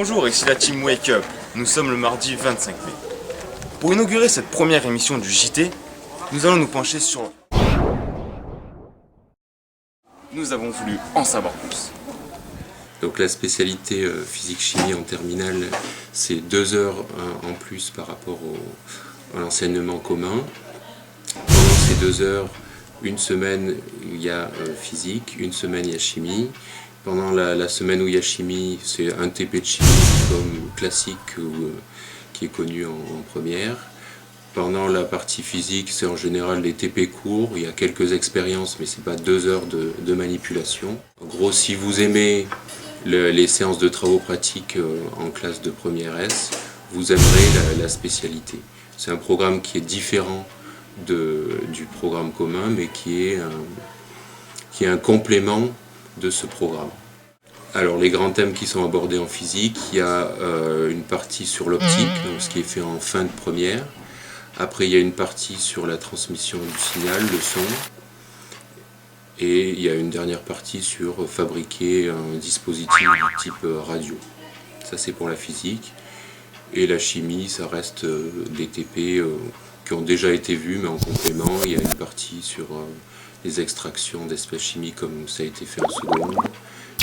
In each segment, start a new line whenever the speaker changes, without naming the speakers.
Bonjour, ici la team Wake Up. Nous sommes le mardi 25 mai. Pour inaugurer cette première émission du JT, nous allons nous pencher sur... Nous avons voulu en savoir plus.
Donc la spécialité physique-chimie en terminale, c'est 2 heures en plus par rapport à l'enseignement commun. Pendant ces 2 heures, une semaine il y a physique, une semaine il y a chimie. Pendant la semaine où il y a chimie, c'est un TP de chimie comme classique qui est connu en première. Pendant la partie physique, c'est en général des TP courts, il y a quelques expériences, mais c'est pas 2 heures de manipulation. En gros, si vous aimez les séances de travaux pratiques en classe de première S, vous aimerez la spécialité. C'est un programme qui est différent du programme commun, mais qui est un complément de ce programme. Alors les grands thèmes qui sont abordés en physique, il y a une partie sur l'optique, ce qui est fait en fin de première. Après il y a une partie sur la transmission du signal, le son. Et il y a une dernière partie sur fabriquer un dispositif du type radio. Ça c'est pour la physique. Et la chimie, ça reste des TP qui ont déjà été vus, mais en complément, il y a une partie sur les extractions d'espèces chimiques comme ça a été fait en seconde.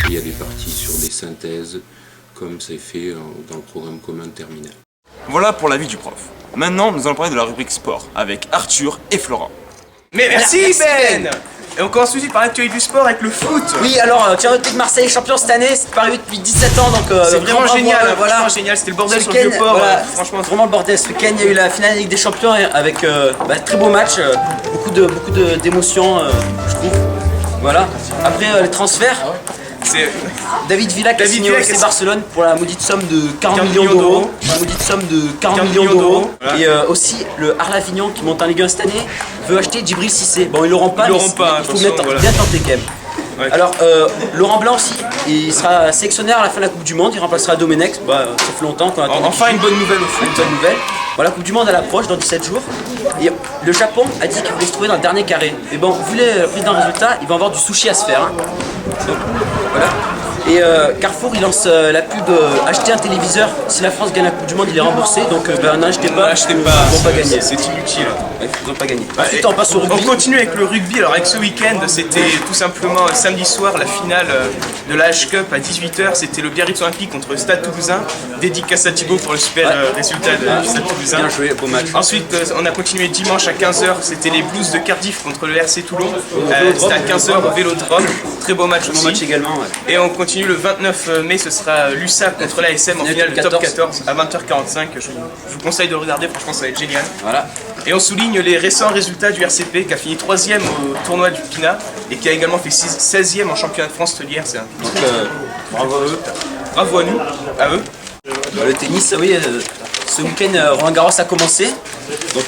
Et il y a des parties sur des synthèses comme ça est fait dans le programme commun de terminale.
Voilà pour l'avis du prof. Maintenant, nous allons parler de la rubrique sport avec Arthur et Florent.
Mais merci Ben. Et on commence tout de suite par l'actualité du sport avec le foot.
Oui, alors Thierry de Marseille champion cette année, c'est pas arrivé depuis 17 ans, donc
c'est vraiment génial,
voilà.
franchement génial, c'était le bordel
Ce
sur le
week-end,
Vieux-Port,
voilà,
franchement.
vraiment le bordel. Ce week-end, il y a eu la finale de Ligue des Champions avec très beau match, beaucoup d'émotions, je trouve. Voilà. Après les transferts,
C'est
David Villa qui a signé au
Villa qui
FC
a-
Barcelone pour la maudite somme de 40 millions d'euros. La maudite somme de 40 millions d'euros.
Voilà.
Et aussi le Arles-Avignon qui monte en Ligue 1 cette année veut acheter Djibril Cissé. Bon, ils l'auront pas,
Ils
mais
l'auront pas,
il faut
attention,
mettre
voilà.
bien tenter quand même.
Ouais.
Alors, Laurent Blanc aussi, il sera sélectionnaire à la fin de la Coupe du Monde, il remplacera Domenech, ça fait longtemps qu'on attend.
Enfin une bonne nouvelle au foot.
Une bonne nouvelle. Voilà, la Coupe du Monde à l'approche dans 17 jours. Et le Japon a dit qu'il voulait se trouver dans le dernier carré. Mais bon, vu le président résultat, il va avoir du sushi à se faire. Hein. Donc, voilà. Et Carrefour il lance la pub acheter un téléviseur, si la France gagne la Coupe du Monde il est remboursé, donc n'achetez pas,
N'achetez
ils
pas,
vont pas gagner.
c'est inutile.
Ouais, ils vont pas gagner.
Ouais,
Ensuite on passe au
On
rugby.
continue avec le rugby. Alors avec ce week-end, c'était tout simplement samedi soir la finale de la H-Cup à 18h. C'était le Biarritz Olympique contre le Stade Toulousain. Dédicace à Thibaut pour le super résultat du Stade Toulousain.
Bien joué, beau match.
Ensuite, on a continué dimanche à 15h. C'était les Blues de Cardiff contre le RC Toulon. C'était à 15h au Vélodrome. Très beau match
Bon
aussi.
match également, ouais.
Et on continue le 29 mai, ce sera l'USAP contre l'ASM en finale de top 14 à 20h45. Je vous conseille de regarder, franchement ça va être génial.
Voilà.
Et on souligne les récents résultats du RCP qui a fini 3ème au tournoi du Pina et qui a également fait 16ème en championnat de France hier. C'est
Donc bravo à eux.
bravo à nous, à eux.
Le tennis, oui, ce week-end Roland Garros a commencé. Donc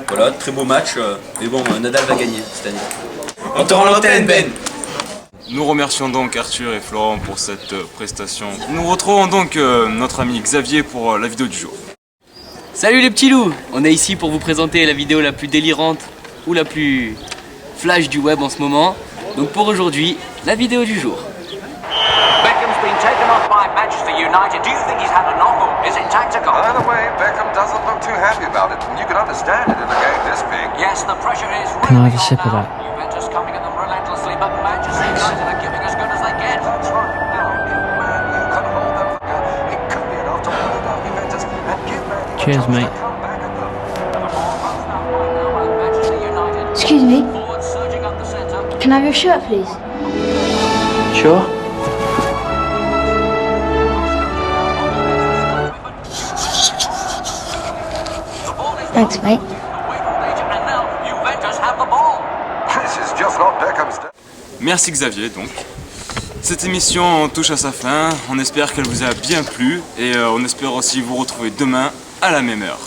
voilà, très beau match. Mais bon, Nadal va gagner cette année.
On te rend l'antenne Ben.
Nous remercions donc Arthur et Florent pour cette prestation. Nous retrouvons donc notre ami Xavier pour la vidéo du jour.
Salut les petits loups! On est ici pour vous présenter la vidéo la plus délirante ou la plus flash du web en ce moment. Donc pour aujourd'hui, la vidéo du jour.
Beckham's been taken off by Manchester United. Do you think he's had enough or is it tactical?
By the way, Beckham doesn't look too happy about it, and you can understand it in a game this big.
Yes, the pressure is
Can I
really
have a
on
sip of
now.
that?
Juventus coming at them relentlessly, but Manchester United are giving as good as they get.
That's right. Now, if Man U can hold them for good, it could be enough to hold down Juventus and give Man U a
Cheers,
chance
mate.
to come back at them.
Manchester United
Excuse me,
forward surging up the centre.
can I have your shirt, please? Sure. Thanks, mate.
Away from danger, and now Juventus have the ball.
This is just not Beckham's day.
Merci Xavier donc. Cette émission touche à sa fin, on espère qu'elle vous a bien plu et on espère aussi vous retrouver demain à la même heure.